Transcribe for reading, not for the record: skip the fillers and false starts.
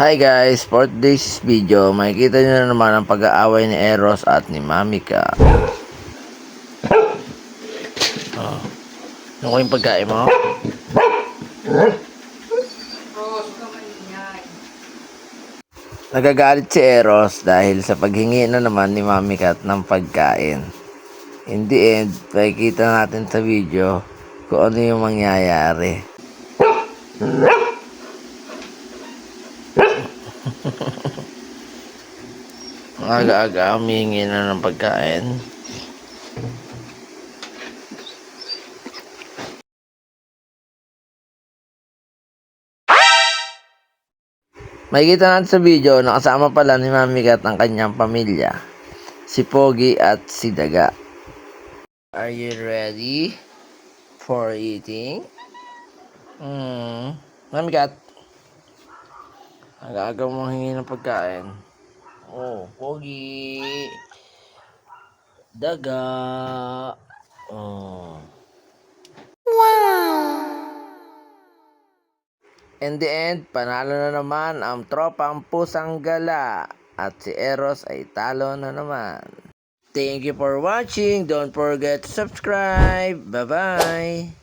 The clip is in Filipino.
Hi guys, for today's video, makikita nyo na naman ang pag-aaway ni Eros at ni Mamika. Oh. Ano ko yung pagkain mo? Nagagalit si Eros dahil sa paghingi na naman ni Mamika ng pagkain. In the end, makikita natin sa video kung ano yung mangyayari. Aga-aga, humihingi na ng pagkain. Makikita natin sa video na kasama pala ni Mamika at ang kanyang pamilya, si Pogi at si Daga. Are you ready for eating? Mamika, aga-aga mong hingi ng pagkain. Oh, Pogi, Daga. Oh. In the end, panalo na naman ang tropang pusang gala at si Eros ay talo na naman. Thank you for watching. Don't forget to subscribe. Bye-bye.